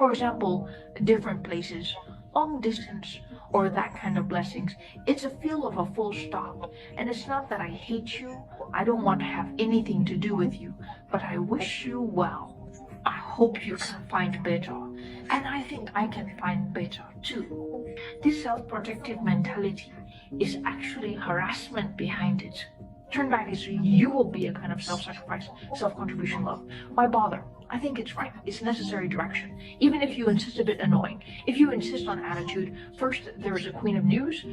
For example, different places, long distance, or that kind of blessings. It's a feel of a full stop. And it's not that I hate you, I don't want to have anything to do with you, but I wish you well. I hope you can find better. And I think I can find better too. This self-protective mentality is actually harassment behind it. Turn back is you will be a kind of self-sacrifice, self-contribution love. Why bother? I think it's right. It's necessary direction. Even if you insist a bit annoying. If you insist on attitude, first there is a queen of news.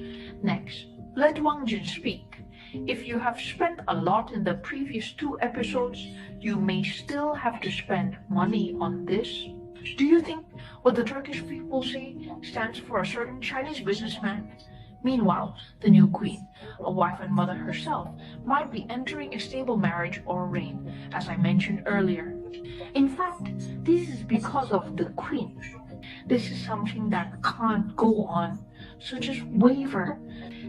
Next, let Wang Jin speak. If you have spent a lot in the previous 2 episodes, you may still have to spend money on this. Do you think what the Turkish people say stands for a certain Chinese businessman? Meanwhile, the new queen, a wife and mother herself, might be entering a stable marriage or reign, as I mentioned earlier. In fact, this is because of the queen. This is something that can't go on, so just waver.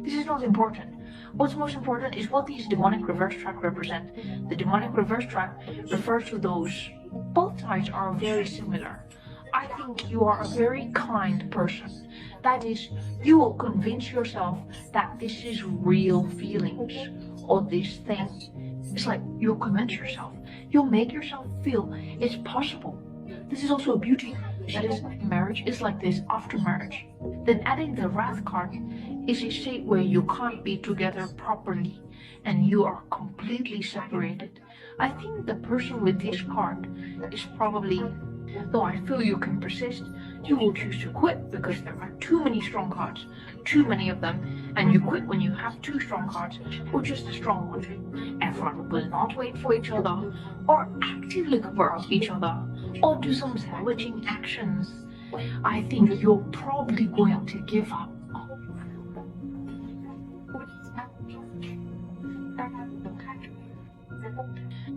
This is not important. What's most important is what these demonic reverse track represent. The demonic reverse track refers to those. Both sides are very similar. I think you are a very kind person. That is, you will convince yourself that this is real feelings, or this thing. It's like you'll convince yourself. You'll make yourself feel it's possible. This is also a beauty. That is, marriage is like this after marriage. Then adding the Wrath card is a state where you can't be together properly and you are completely separated. I think the person with this card is probably, though I feel you can persist, you will choose to quit because there are too many strong cards, too many of them, and you quit when you have 2 strong cards or just a strong one. Everyone will not wait for each other or actively cover up each other or do some salvaging actions. I think you're probably going to give up.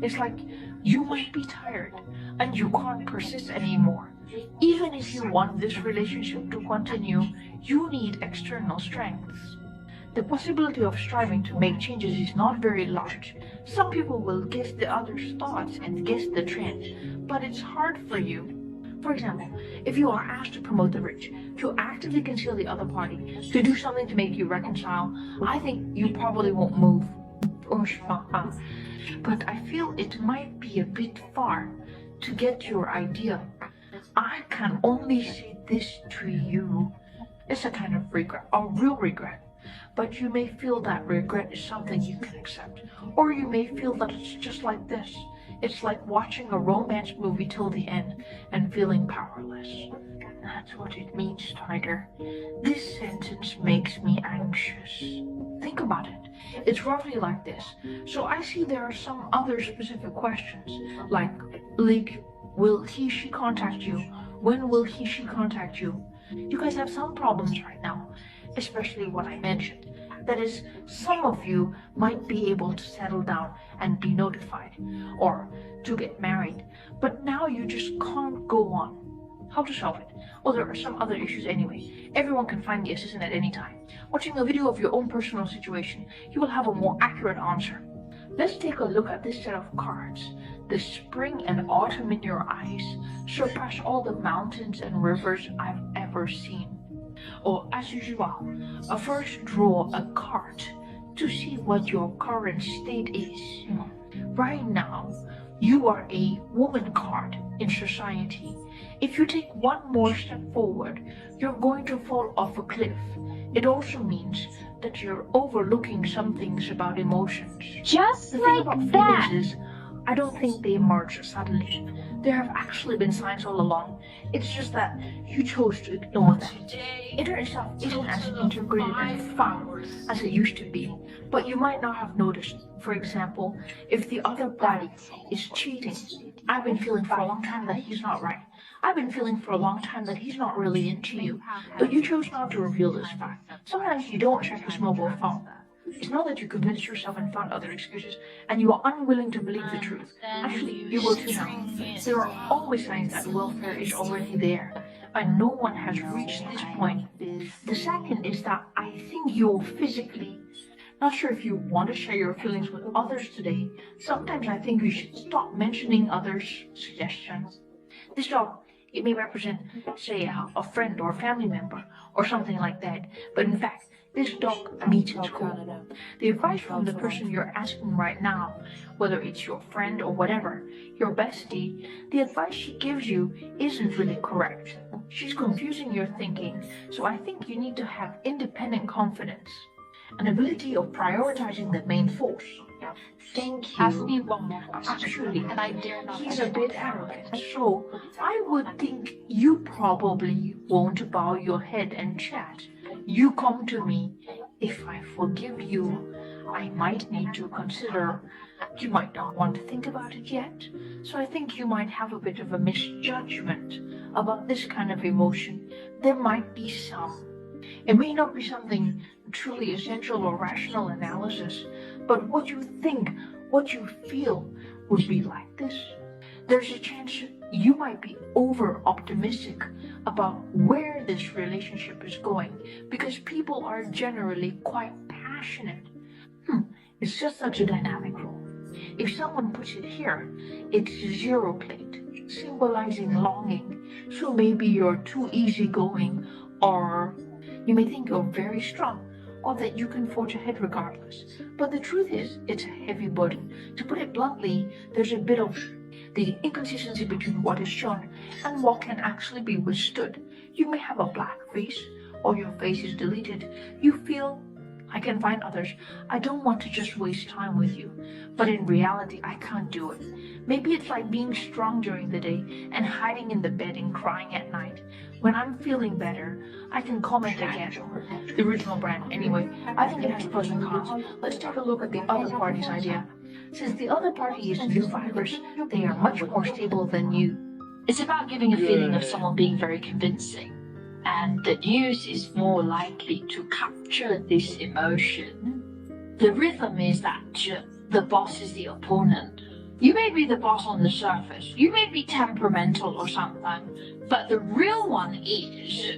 It's like you might be tired and you can't persist anymore. Even if you want this relationship to continue, you need external strengths. The possibility of striving to make changes is not very large. Some people will guess the other's thoughts and guess the trend, but it's hard for you. For example, if you are asked to promote the rich, to actively conceal the other party, to do something to make you reconcile, I think you probably won't move. But I feel it might be a bit far to get your idea. I can only say this to you. It's a kind of regret, a real regret. But you may feel that regret is something you can accept. Or you may feel that it's just like this. It's like watching a romance movie till the end and feeling powerless. That's what it means, Tiger. This sentence makes me anxious. Think about it. It's roughly like this. So I see there are some other specific questions, like, will she contact you? When will she contact you? You guys have some problems right now, especially what I mentioned. That is, some of you might be able to settle down and be notified, or to get married, but now you just can't go on. How to solve it? Well, there are some other issues anyway. Everyone can find the assistant at any time. Watching a video of your own personal situation, you will have a more accurate answer. Let's take a look at this set of cards. The spring and autumn in your eyes surpass all the mountains and rivers I've ever seen. Or as usual, first draw a card to see what your current state is. Right now, you are a woman card in society. If you take one more step forward, you're going to fall off a cliff. It also means that you're overlooking some things about emotions. Just The like thing about that. feelings is, I don't think they emerge suddenly. There have actually been signs all along. It's just that you chose to ignore them. Internet itself isn't as integrated and fun as it used to be, but you might not have noticed. For example, if the other party is cheating, I've been feeling for a long time that he's not right. I've been feeling for a long time that he's not really into you, but you chose not to reveal this fact. Sometimes you don't check his mobile phone. It's not that you convinced yourself and found other excuses, and you are unwilling to believe the truth. Actually, you will too now. There are always signs that welfare is already there, and no one has reached this point. The second is that I think you're physically not sure if you want to share your feelings with others today. Sometimes I think you should stop mentioning others' suggestions. This job It may represent, say, a friend or a family member or something like that. But in fact, this dog meets its goal. The advice from the person you're asking right now, whether it's your friend or whatever, your bestie, the advice she gives you isn't really correct. She's confusing your thinking, so I think you need to have independent confidence, an ability of prioritizing the main force. Thank Ask me you. one more. Actually, And I dare not. he's a bit arrogant, so I would think you probably won't bow your head and chat. You come to me. If I forgive you, I might need to consider. You might not want to think about it yet, so I think you might have a bit of a misjudgment about this kind of emotion. There might be some. It may not be something truly essential or rational analysis, but what you think, what you feel would be like this. There's a chance you might be over optimistic about where this relationship is going because people are generally quite passionate. It's just such a dynamic role. If someone puts it here, it's zero plate, symbolizing longing. So maybe you're too easygoing, or you may think you're very strong, or that you can forge ahead regardless. But the truth is, it's a heavy burden. To put it bluntly, there's a bit of the inconsistency between what is shown and what can actually be withstood. You may have a black face, or your face is deleted. You feel, I can find others. I don't want to just waste time with you. But in reality, I can't do it. Maybe it's like being strong during the day and hiding in the bed and crying at night. When I'm feeling better, I can comment again. The original brand, anyway. I think it has pros and cons. Let's take a look at the other party's idea. Since the other party is a new virus, they are much more stable than you. It's about giving a feeling of someone being very convincing. And the news is more likely to capture this emotion. The rhythm is that the boss is the opponent. You may be the boss on the surface, you may be temperamental or something, but the real one is,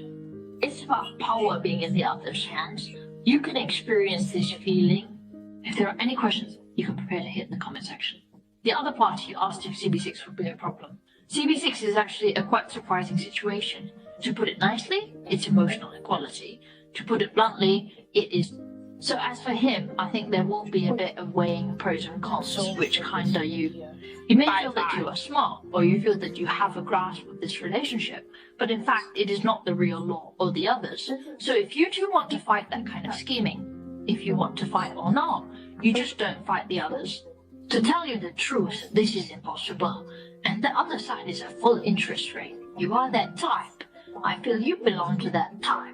it's about power being in the other's hands. You can experience this feeling. If there are any questions, you can prepare to hit in the comment section. The other party asked if CB6 would be a problem. CB6 is actually a quite surprising situation. To put it nicely, it's emotional equality. To put it bluntly, it is. So as for him, I think there will be a bit of weighing pros and cons, which kind are you. You may feel that you are smart, or you feel that you have a grasp of this relationship, but in fact it is not the real law or the others. So if you two want to fight that kind of scheming, if you want to fight or not, you just don't fight the others. To tell you the truth, this is impossible, and the other side is a full interest rate. You are that type. I feel you belong to that type.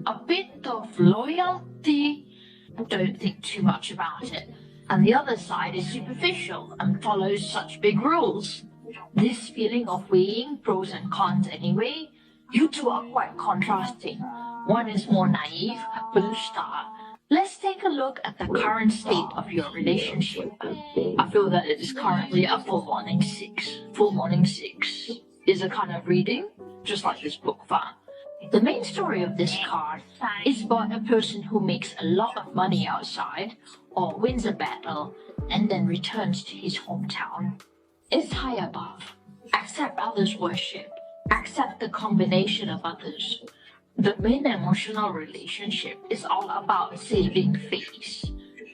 A bit of loyalty, don't think too much about it. And the other side is superficial and follows such big rules. This feeling of weighing pros and cons anyway, you two are quite contrasting. One is more naive, blue star. Let's take a look at the current state of your relationship. I feel that it is currently a full morning 6. Full morning 6 is a kind of reading, just like this book fan. The main story of this card is about a person who makes a lot of money outside or wins a battle and then returns to his hometown. It's high above. Accept others' worship. Accept the combination of others. The main emotional relationship is all about saving face.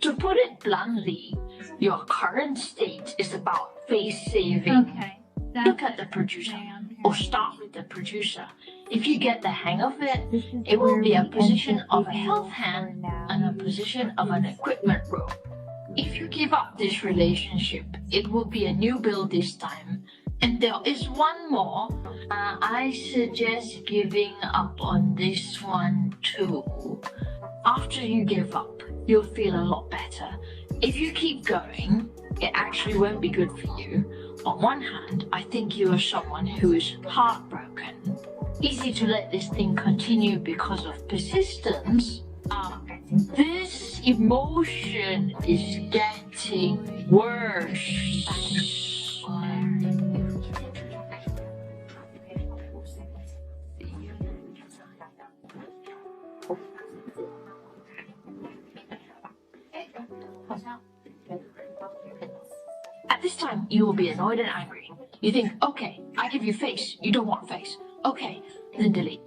To put it bluntly, your current state is about face saving. Okay. Look at the producer, or start with the producer. If you get the hang of it, it will be a position of a health hand and a position of an equipment row. If you give up this relationship, it will be a new build this time. And there is one more. I suggest giving up on this one too. After you give up, you'll feel a lot better. If you keep going, it actually won't be good for you. On one hand, I think you are someone who is heartbroken. Easy to let this thing continue because of persistence. This emotion is getting worse. At this time, you will be annoyed and angry. You think, okay, I I give you face, you don't want face. Okay, then delete.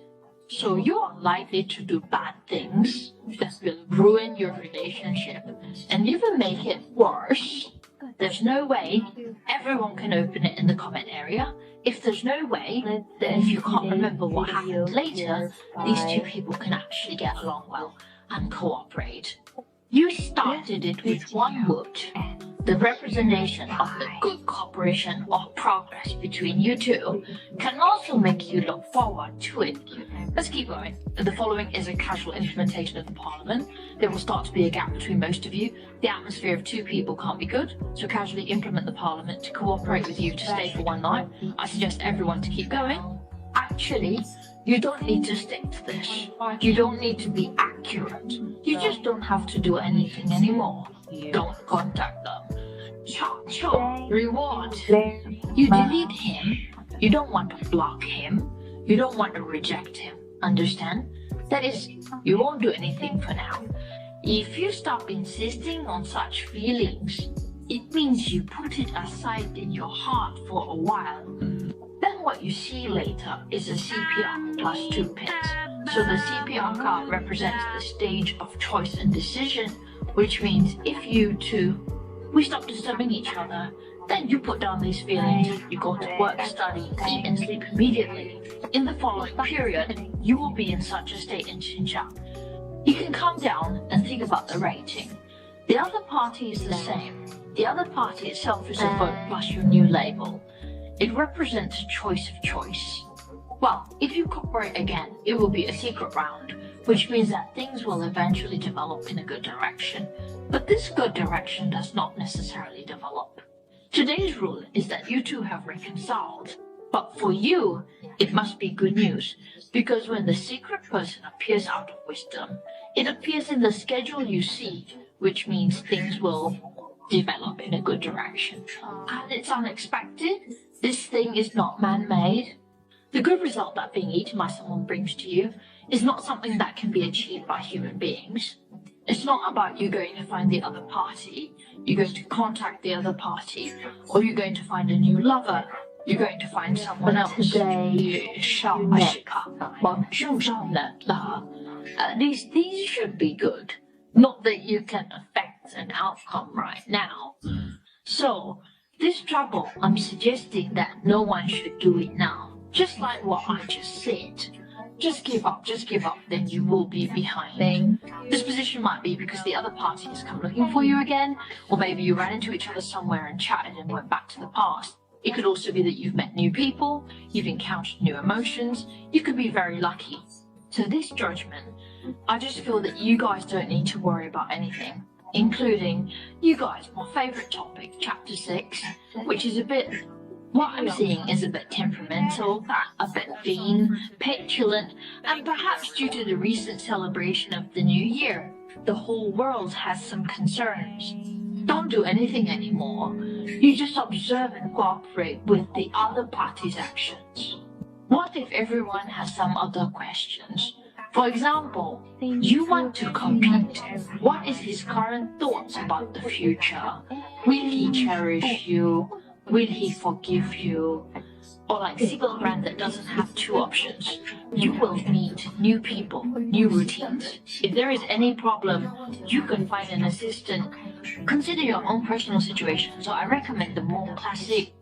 So you are likely to do bad things that will ruin your relationship and even make it worse. There's no way everyone can open it in the comment area. If there's no way, then if you can't remember what happened later, these two people can actually get along well and cooperate. You started it with one wood. The representation of the good cooperation or progress between you two can also make you look forward to it. Let's keep going. The following is a casual implementation of the Parliament. There will start to be a gap between most of you. The atmosphere of two people can't be good, so casually implement the Parliament to cooperate with you to stay for one night. I suggest everyone to keep going. Actually, you don't need to stick to this. You don't need to be accurate. You just don't have to do anything anymore. Don't contact them. Sure. Reward. You delete him. You don't want to block him. You don't want to reject him. Understand? That is, you won't do anything for now. If you stop insisting on such feelings, it means you put it aside in your heart for a while. Then what you see later is a CPR plus 2 pins. So the CPR card represents the stage of choice and decision, which means if you two, we stop disturbing each other, then you put down these feelings, you go to work, study, eat and sleep immediately. In the following period, you will be in such a state in Xinjiang. You can calm down and think about the rating. The other party is the same. The other party itself is a vote plus your new label. It represents a choice of choice. Well, if you cooperate again, it will be a secret round, which means that things will eventually develop in a good direction. But this good direction does not necessarily develop. Today's rule is that you two have reconciled. But for you, it must be good news, because when the secret person appears out of wisdom, it appears in the schedule you see, which means things will develop in a good direction. And it's unexpected. This thing is not man-made. The good result that being eaten by someone brings to you is not something that can be achieved by human beings. It's not about you going to find the other party, you're going to contact the other party, or you're going to find a new lover, you're going to find someone else. These should be good. Not that you can affect an outcome right now. So, this trouble, I'm suggesting that no one should do it now. Just like what I just said. Just give up, then you will be behind. This position might be because the other party has come looking for you again, or maybe you ran into each other somewhere and chatted and went back to the past. It could also be that you've met new people, you've encountered new emotions, you could be very lucky. So this judgment, I just feel that you guys don't need to worry about anything, including you guys, my favourite topic, chapter 6, which is a bit... What I'm seeing is a bit temperamental, a bit vain, petulant, and perhaps due to the recent celebration of the new year, the whole world has some concerns. Don't do anything anymore. You just observe and cooperate with the other party's actions. What if everyone has some other questions? For example, you want to compete. What is his current thoughts about the future? Will he cherish you? Will he forgive you? Or like single brand that doesn't have two options. You will meet new people, new routines. If there is any problem, you can find an assistant. Consider your own personal situation, so I recommend the more classic